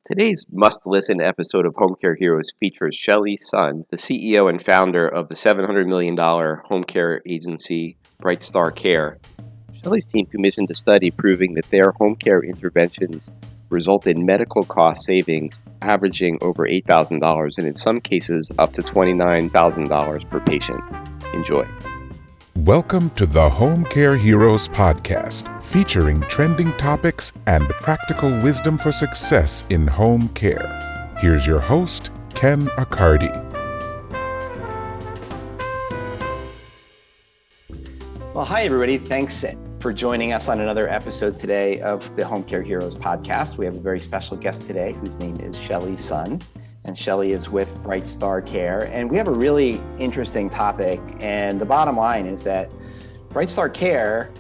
Today's must-listen episode of Home Care Heroes features Shelly Sun, the CEO and founder of the $700 million home care agency BrightStar Care. Shelly's team commissioned a study proving that their home care interventions result in medical cost savings averaging over $8,000 and in some cases up to $29,000 per patient. Enjoy. Welcome to the Home Care Heroes podcast, featuring trending topics and practical wisdom for success in home care. Here's your host, Ken Accardi. Well, hi, everybody. Thanks for joining us on another episode today of the Home Care Heroes podcast. We have a very special guest today whose name is Shelly Sun. And Shelly is with BrightStar Care. And we have a really interesting topic. And the bottom line is that BrightStar Care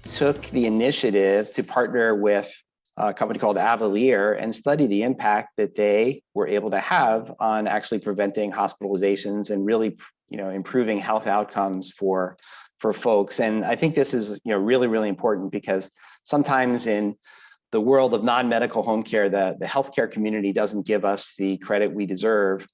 took the initiative to partner with a company called Avalere and study the impact that they were able to have on actually preventing hospitalizations and really, improving health outcomes for folks. And I think this is, really, really important because sometimes in the world of non-medical home care, the healthcare community doesn't give us the credit we deserve.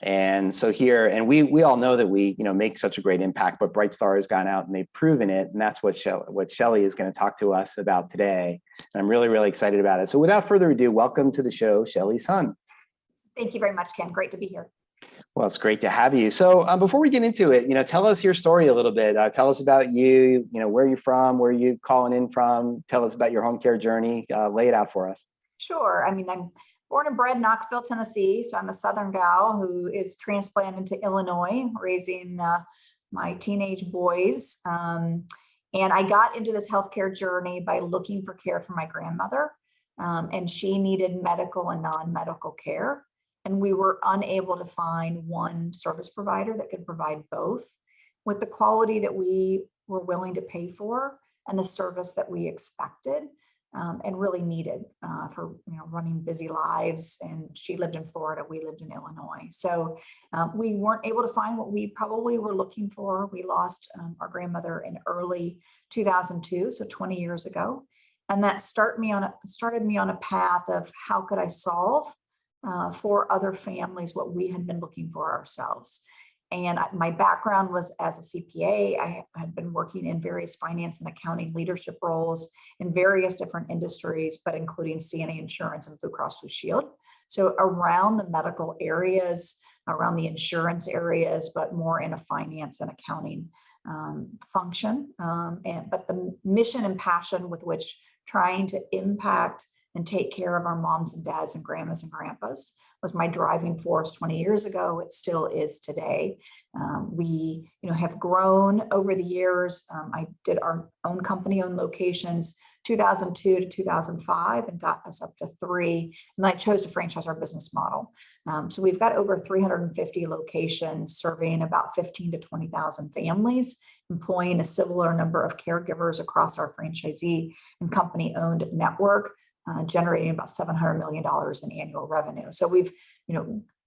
And so here, and we all know that we make such a great impact, but BrightStar has gone out and they've proven it. And that's what Shelly is going to talk to us about today. And I'm really, really excited about it. So without further ado, welcome to the show, Shelly Sun. Thank you very much, Ken. Great to be here. Well, it's great to have you. So before we get into it, tell us your story a little bit. Tell us about you, where you're from, where you calling in from. Tell us about your home care journey. Lay it out for us. Sure. I'm born and bred in Knoxville, Tennessee. So I'm a Southern gal who is transplanted to Illinois, raising my teenage boys. And I got into this healthcare journey by looking for care for my grandmother. And she needed medical and non-medical care. And we were unable to find one service provider that could provide both with the quality that we were willing to pay for and the service that we expected and really needed for running busy lives. And she lived in Florida, we lived in Illinois. So we weren't able to find what we probably were looking for. We lost our grandmother in early 2002, so 20 years ago. And that started me on a path of how could I solve for other families what we had been looking for ourselves. And my background was as a CPA. I had been working in various finance and accounting leadership roles in various different industries, but including CNA insurance and Blue Cross Blue Shield. So around the medical areas, around the insurance areas, but more in a finance and accounting function. But the mission and passion with which trying to impact and take care of our moms and dads and grandmas and grandpas was my driving force 20 years ago. It still is today. We, have grown over the years. I did our own company-owned locations, 2002 to 2005, and got us up to 3. And I chose to franchise our business model. So we've got over 350 locations serving about 15 to 20,000 families, employing a similar number of caregivers across our franchisee and company-owned network. Generating about $700 million in annual revenue. So we've,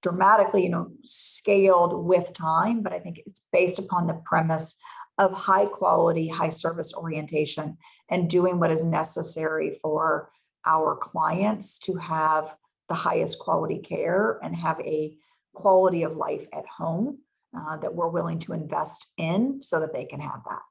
dramatically, scaled with time, but I think it's based upon the premise of high quality, high service orientation and doing what is necessary for our clients to have the highest quality care and have a quality of life at home that we're willing to invest in so that they can have that.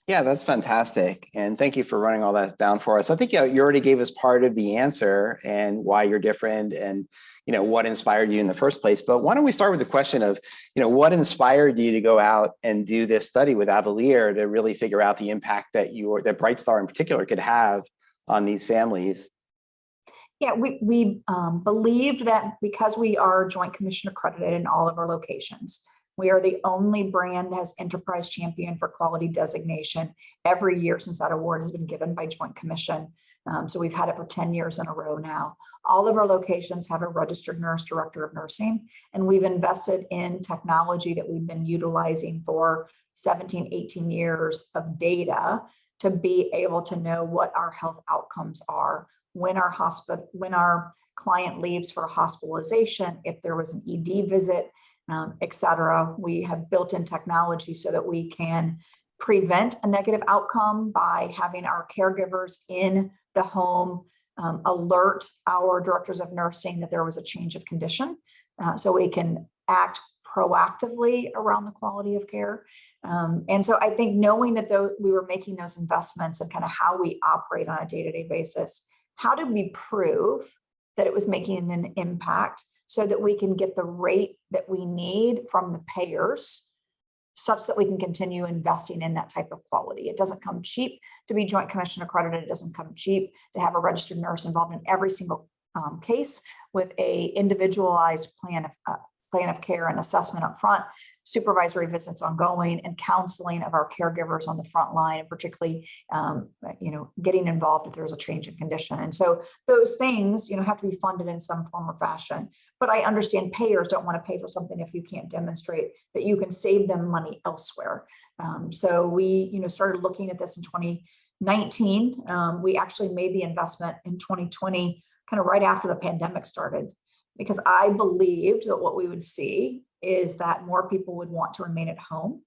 Yeah, that's fantastic. And thank you for running all that down for us. I think you already gave us part of the answer and why you're different and, what inspired you in the first place. But why don't we start with the question of, what inspired you to go out and do this study with Avalere to really figure out the impact that that BrightStar in particular could have on these families? Yeah, we believed that because we are Joint Commission accredited in all of our locations, we are the only brand that has Enterprise Champion for Quality designation every year since that award has been given by Joint Commission. So we've had it for 10 years in a row now. All of our locations have a registered nurse director of nursing, and we've invested in technology that we've been utilizing for 17, 18 years of data to be able to know what our health outcomes are when our client leaves for hospitalization, if there was an ED visit, et cetera. We have built in technology so that we can prevent a negative outcome by having our caregivers in the home alert our directors of nursing that there was a change of condition, so we can act proactively around the quality of care. And so I think knowing that we were making those investments and kind of how we operate on a day-to-day basis, how did we prove that it was making an impact so that we can get the rate that we need from the payers such that we can continue investing in that type of quality. It doesn't come cheap to be Joint Commission accredited. It doesn't come cheap to have a registered nurse involved in every single case with a individualized plan of care and assessment up front, supervisory visits ongoing, and counseling of our caregivers on the front line, and particularly, getting involved if there's a change in condition. And so those things, have to be funded in some form or fashion. But I understand payers don't want to pay for something if you can't demonstrate that you can save them money elsewhere. So we, started looking at this in 2019. We actually made the investment in 2020, kind of right after the pandemic started, because I believed that what we would see is that more people would want to remain at home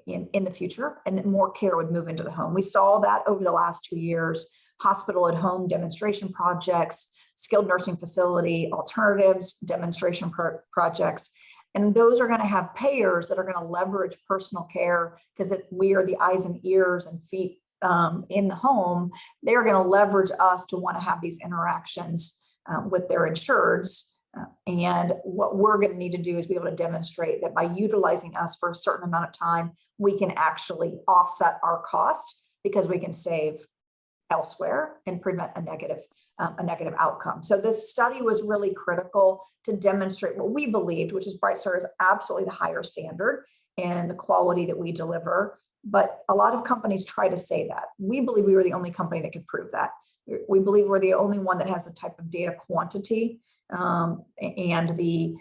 in the future, and that more care would move into the home. We saw that over the last 2 years, hospital at home demonstration projects, skilled nursing facility alternatives, demonstration projects. And those are going to have payers that are going to leverage personal care, because if we are the eyes and ears and feet in the home, they're going to leverage us to want to have these interactions with their insureds. And what we're going to need to do is be able to demonstrate that by utilizing us for a certain amount of time, we can actually offset our cost because we can save elsewhere and prevent a negative outcome. So this study was really critical to demonstrate what we believed, which is BrightStar is absolutely the higher standard in the quality that we deliver. But a lot of companies try to say that. We believe we were the only company that could prove that. We believe we're the only one that has the type of data quantity and the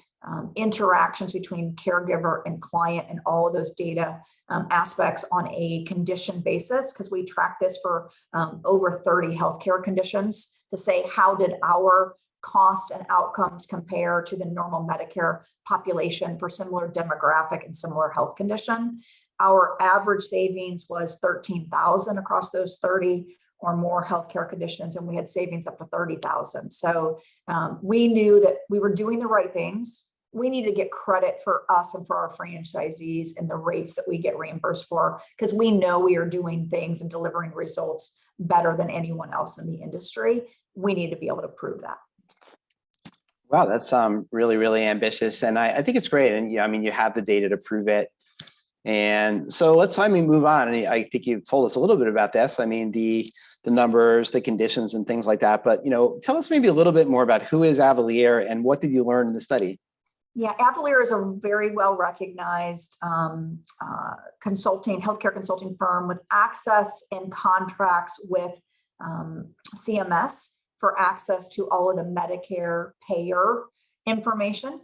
interactions between caregiver and client and all of those data aspects on a condition basis, because we track this for over 30 healthcare conditions to say how did our costs and outcomes compare to the normal Medicare population for similar demographic and similar health condition. Our average savings was $13,000 across those 30 or more healthcare conditions, and we had savings up to $30,000. So we knew that we were doing the right things. We need to get credit for us and for our franchisees and the rates that we get reimbursed for, because we know we are doing things and delivering results better than anyone else in the industry. We need to be able to prove that. Wow, that's really, really ambitious. And I think it's great. And you have the data to prove it. And so let's move on. And I think you've told us a little bit about this. The numbers, the conditions and things like that. But, tell us maybe a little bit more about who is Avalere and what did you learn in the study? Yeah, Avalere is a very well-recognized healthcare consulting firm with access and contracts with CMS for access to all of the Medicare payer information.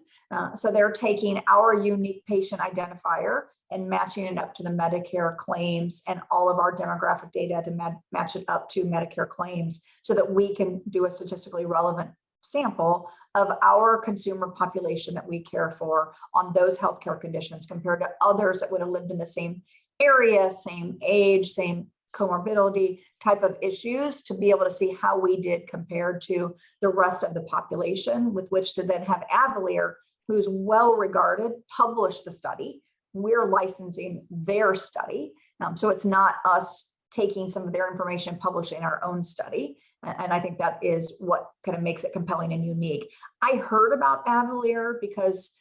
So they're taking our unique patient identifier and matching it up to the Medicare claims and all of our demographic data to match it up to Medicare claims so that we can do a statistically relevant sample of our consumer population that we care for on those healthcare conditions compared to others that would have lived in the same area, same age, same comorbidity type of issues, to be able to see how we did compared to the rest of the population, with which to then have Avalere, who's well regarded, publish the study. We're licensing their study. So it's not us taking some of their information and publishing our own study. And I think that is what kind of makes it compelling and unique. I heard about Avalere because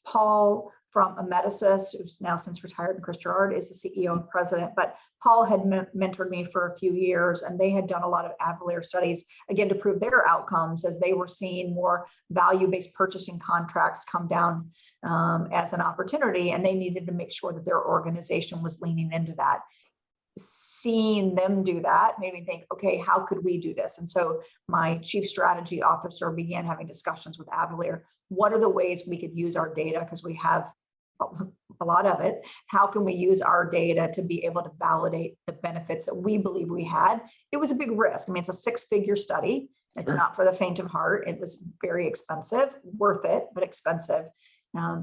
Paul from Amedisys, who's now since retired, and Chris Gerard is the CEO and president, but Paul had mentored me for a few years, and they had done a lot of Avalere studies, again, to prove their outcomes as they were seeing more value-based purchasing contracts come down as an opportunity, and they needed to make sure that their organization was leaning into that. Seeing them do that made me think, okay, how could we do this? And so my chief strategy officer began having discussions with Avalere. What are the ways we could use our data? Because we have a lot of it. How can we use our data to be able to validate the benefits that we believe we had? It was a big risk. It's a 6-figure study. It's not for the faint of heart. It was very expensive, worth it, but expensive.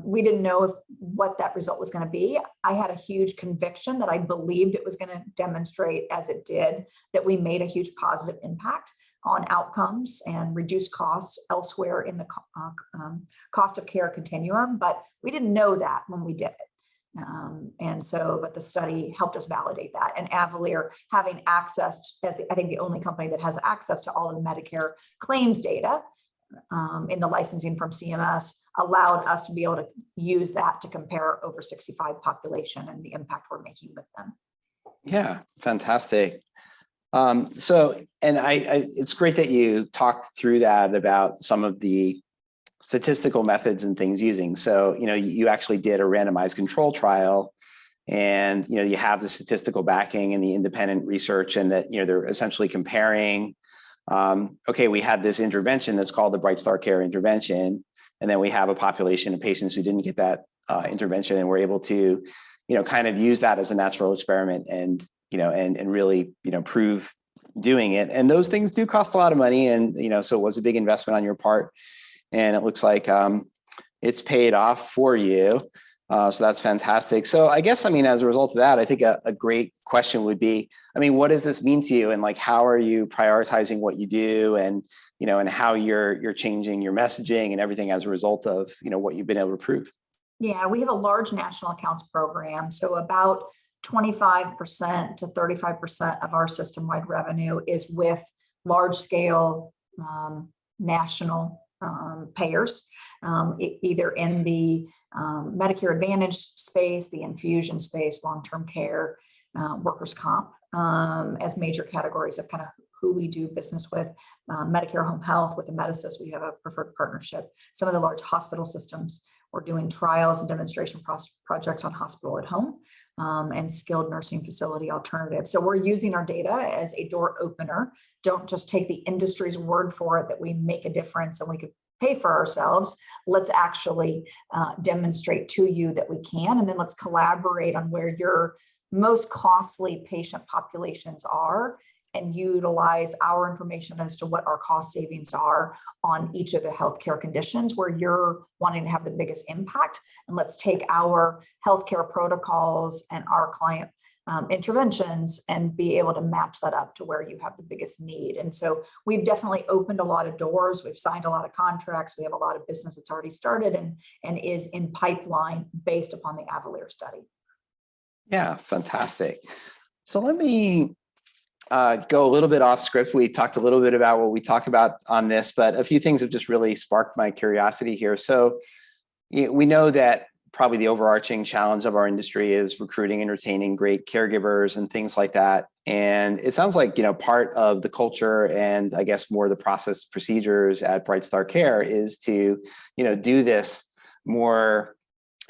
We didn't know what that result was going to be. I had a huge conviction that I believed it was going to demonstrate, as it did, that we made a huge positive impact on outcomes and reduce costs elsewhere in the cost of care continuum. But we didn't know that when we did it. But the study helped us validate that. And Avalere, having access, as I think the only company that has access to all of the Medicare claims data in the licensing from CMS, allowed us to be able to use that to compare over 65 population and the impact we're making with them. Yeah, fantastic. It's great that you talked through that about some of the statistical methods and things using. So, you actually did a randomized control trial, and, you have the statistical backing and the independent research, and that, they're essentially comparing, okay, we had this intervention that's called the BrightStar Care intervention, and then we have a population of patients who didn't get that intervention, and we're able to, kind of use that as a natural experiment and, and really, prove doing it. And those things do cost a lot of money. And, so it was a big investment on your part, and it looks like it's paid off for you. So that's fantastic. So I guess, as a result of that, I think a great question would be, what does this mean to you? And how are you prioritizing what you do, and, and how you're changing your messaging and everything as a result of, what you've been able to prove? Yeah, we have a large national accounts program. So about 25% to 35% of our system-wide revenue is with large scale national payers, either in the Medicare Advantage space, the infusion space, long-term care, workers' comp, as major categories of kind of who we do business with. Medicare Home Health, with Amedisys, we have a preferred partnership. Some of the large hospital systems, we're doing trials and demonstration projects on hospital at home and skilled nursing facility alternatives. So we're using our data as a door opener. Don't just take the industry's word for it that we make a difference and we could pay for ourselves. Let's actually demonstrate to you that we can, and then let's collaborate on where your most costly patient populations are and utilize our information as to what our cost savings are on each of the healthcare conditions where you're wanting to have the biggest impact. And let's take our healthcare protocols and our client interventions and be able to match that up to where you have the biggest need. And so we've definitely opened a lot of doors. We've signed a lot of contracts. We have a lot of business that's already started and is in pipeline based upon the Avalere study. Yeah, fantastic. So let me go a little bit off script. We talked a little bit about what we talk about on this, but a few things have just really sparked my curiosity here. So we know that probably the overarching challenge of our industry is recruiting and retaining great caregivers and things like that. And it sounds like, part of the culture and I guess more the process procedures at BrightStar Care is to, do this more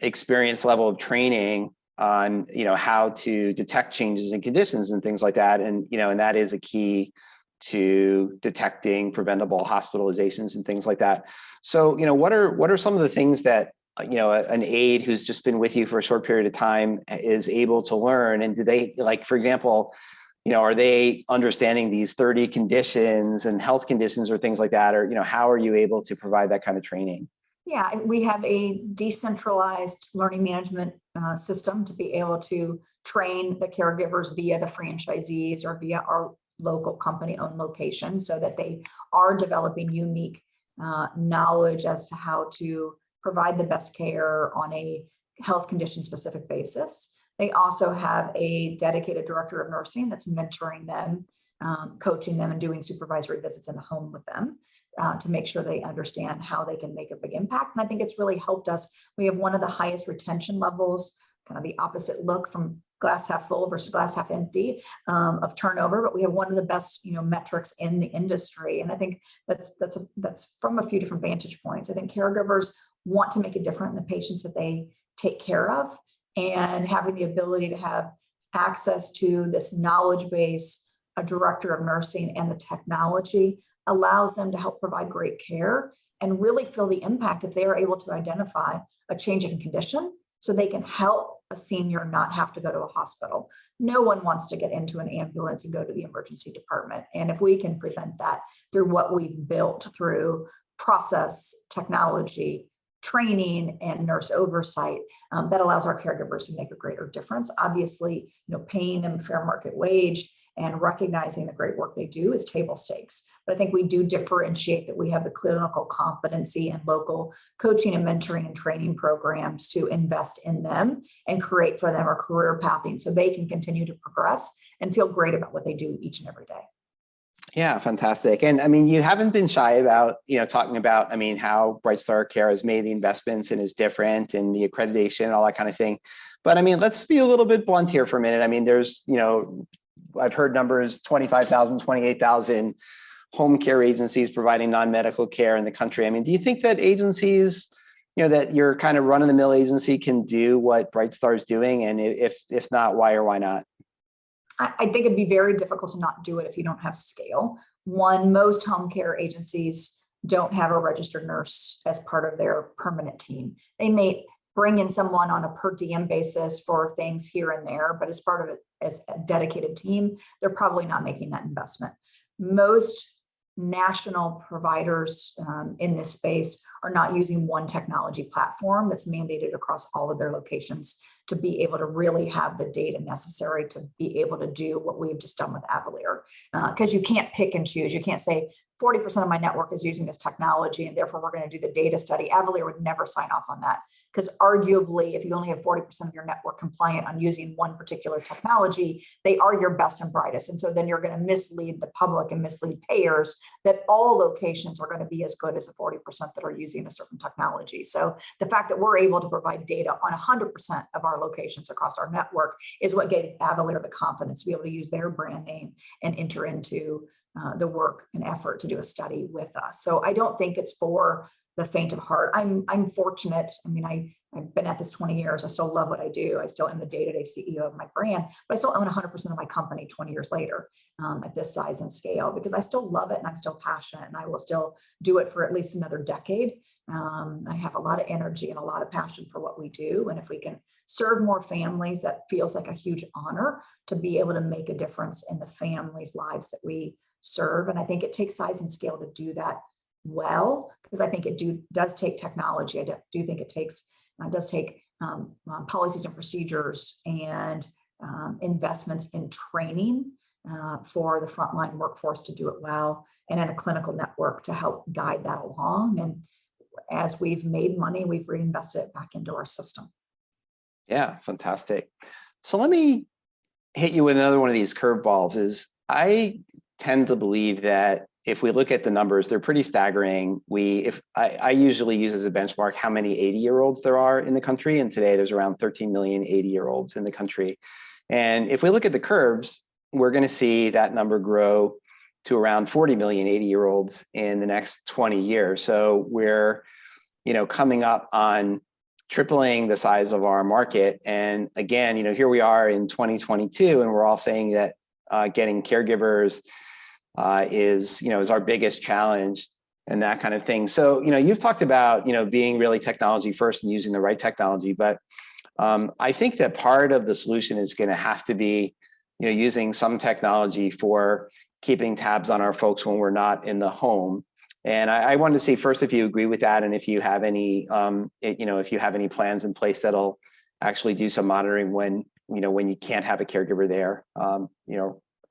experienced level of training on, how to detect changes in conditions and things like that. And, and that is a key to detecting preventable hospitalizations and things like that. So, what are some of the things that, an aide who's just been with you for a short period of time is able to learn? And do they, for example, are they understanding these 30 conditions and health conditions or things like that? Or, how are you able to provide that kind of training? Yeah, we have a decentralized learning management system to be able to train the caregivers via the franchisees or via our local company-owned location so that they are developing unique knowledge as to how to provide the best care on a health condition specific basis. They also have a dedicated director of nursing that's mentoring them, coaching them, and doing supervisory visits in the home with them to make sure they understand how they can make a big impact. And I think it's really helped us. We have one of the highest retention levels, kind of the opposite look from glass half full versus glass half empty of turnover, but we have one of the best, metrics in the industry. And I think that's from a few different vantage points. I think caregivers want to make a difference in the patients that they take care of, and having the ability to have access to this knowledge base, a director of nursing, and the technology allows them to help provide great care and really feel the impact if they are able to identify a change in condition so they can help a senior not have to go to a hospital. No one wants to get into an ambulance and go to the emergency department. And if we can prevent that through what we've built through process, technology, training and nurse oversight that allows our caregivers to make a greater difference. Obviously, paying them fair market wage and recognizing the great work they do is table stakes. But I think we do differentiate that we have the clinical competency and local coaching and mentoring and training programs to invest in them and create for them a career pathing so they can continue to progress and feel great about what they do each and every day. Yeah, fantastic. And I mean, you haven't been shy about, talking about, how BrightStar Care has made the investments and is different and the accreditation and all that kind of thing. But I mean, let's be a little bit blunt here for a minute. I mean, there's, I've heard numbers, 25,000, 28,000 home care agencies providing non-medical care in the country. I mean, do you think that agencies, that your kind of run-of-the-mill agency can do what BrightStar is doing? And if not, why or why not? I think it'd be very difficult to not do it if you don't have scale. One, most home care agencies don't have a registered nurse as part of their permanent team. They may bring in someone on a per diem basis for things here and there, but as part of it, as a dedicated team, they're probably not making that investment. Most national providers in this space are not using one technology platform that's mandated across all of their locations to be able to really have the data necessary to be able to do what we've just done with Avalere. Because you can't pick and choose. You can't say 40% of my network is using this technology and therefore we're going to do the data study. Avalere would never sign off on that. Because arguably, if you only have 40% of your network compliant on using one particular technology, they are your best and brightest. And so then you're going to mislead the public and mislead payers that all locations are going to be as good as the 40% that are using a certain technology. So the fact that we're able to provide data on 100% of our locations across our network is what gave Avalere the confidence to be able to use their brand name and enter into the work and effort to do a study with us. So I don't think it's for the faint of heart. I'm fortunate. I mean, I've been at this 20 years. I still love what I do. I still am the day-to-day CEO of my brand, but I still own 100% of my company 20 years later at this size and scale because I still love it and I'm still passionate and I will still do it for at least another decade. I have a lot of energy and a lot of passion for what we do. And if we can serve more families, that feels like a huge honor to be able to make a difference in the families' lives that we serve. And I think it takes size and scale to do that well, because I think it does take technology. I do think it does take policies and procedures and investments in training for the frontline workforce to do it well, and in a clinical network to help guide that along. And as we've made money, we've reinvested it back into our system. Yeah, fantastic. So let me hit you with another one of these curveballs. Is I tend to believe that if we look at the numbers, they're pretty staggering. I usually use as a benchmark how many 80-year-olds there are in the country. And today there's around 13 million 80-year-olds in the country. And if we look at the curves, we're going to see that number grow to around 40 million 80-year-olds in the next 20 years. So we're, coming up on tripling the size of our market. And again, here we are in 2022, and we're all saying that getting caregivers is our biggest challenge and that kind of thing. So, you've talked about, being really technology first and using the right technology, but I think that part of the solution is going to have to be, using some technology for keeping tabs on our folks when we're not in the home. And I wanted to see first if you agree with that, and if you have any, if you have any plans in place that'll actually do some monitoring when you can't have a caregiver there,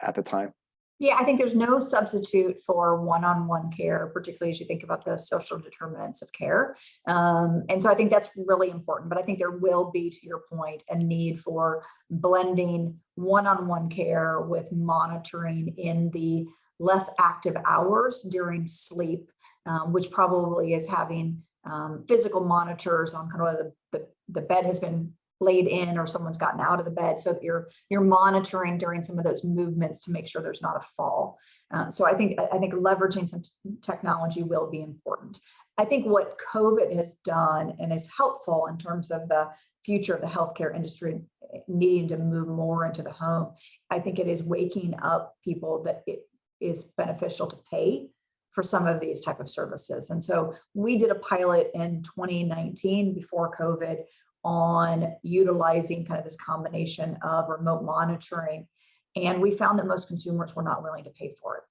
at the time. Yeah, I think there's no substitute for one-on-one care, particularly as you think about the social determinants of care. And so I think that's really important, but I think there will be, to your point, a need for blending one-on-one care with monitoring in the less active hours during sleep, which probably is having physical monitors on kind of the bed has been laid in or someone's gotten out of the bed, so that you're monitoring during some of those movements to make sure there's not a fall. So I think leveraging some technology will be important. I think what COVID has done and is helpful in terms of the future of the healthcare industry needing to move more into the home, I think it is waking up people that it is beneficial to pay for some of these type of services. And so we did a pilot in 2019 before COVID on utilizing kind of this combination of remote monitoring. And we found that most consumers were not willing to pay for it.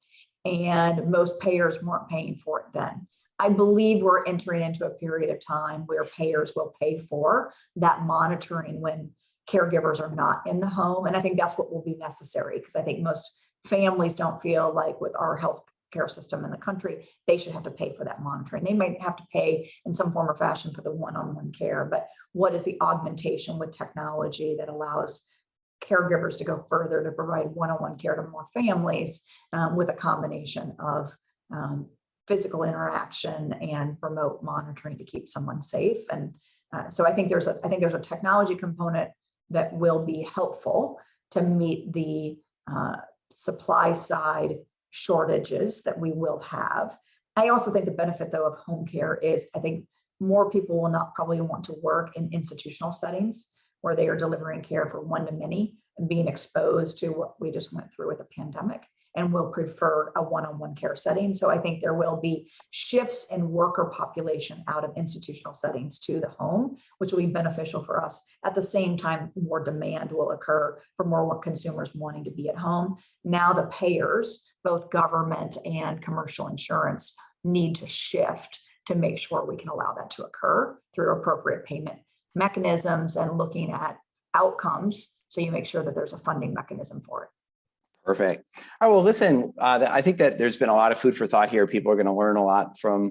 And most payers weren't paying for it then. I believe we're entering into a period of time where payers will pay for that monitoring when caregivers are not in the home. And I think that's what will be necessary, because I think most families don't feel like with our health care system in the country, they should have to pay for that monitoring. They might have to pay in some form or fashion for the one-on-one care, but what is the augmentation with technology that allows caregivers to go further to provide one-on-one care to more families with a combination of physical interaction and remote monitoring to keep someone safe. And so I think there's a technology component that will be helpful to meet the supply side shortages that we will have. I also think the benefit, though, of home care is I think more people will not probably want to work in institutional settings where they are delivering care for one to many and being exposed to what we just went through with the pandemic, and will prefer a one-on-one care setting. So I think there will be shifts in worker population out of institutional settings to the home, which will be beneficial for us. At the same time, more demand will occur for more consumers wanting to be at home. Now the payers, both government and commercial insurance, need to shift to make sure we can allow that to occur through appropriate payment mechanisms and looking at outcomes. So you make sure that there's a funding mechanism for it. Perfect. All right, well, listen, I think that there's been a lot of food for thought here. People are going to learn a lot from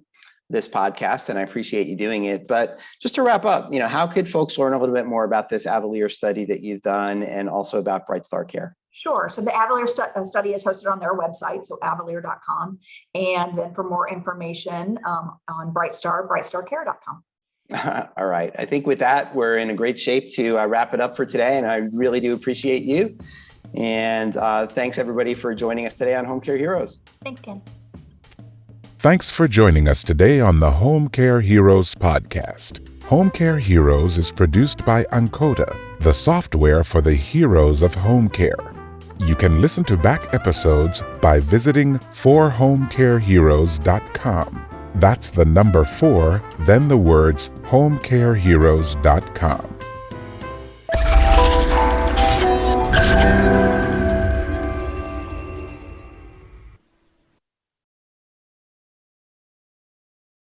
this podcast, and I appreciate you doing it. But just to wrap up, how could folks learn a little bit more about this Avalere study that you've done, and also about BrightStar Care? Sure. So the Avalere study is hosted on their website, so avalere.com. And then for more information on brightstarcare.com. All right. I think with that, we're in a great shape to wrap it up for today. And I really do appreciate you. And thanks, everybody, for joining us today on Home Care Heroes. Thanks, Ken. Thanks for joining us today on the Home Care Heroes podcast. Home Care Heroes is produced by Ancoda, the software for the heroes of home care. You can listen to back episodes by visiting forhomecareheroes.com. That's the number 4, then the words homecareheroes.com.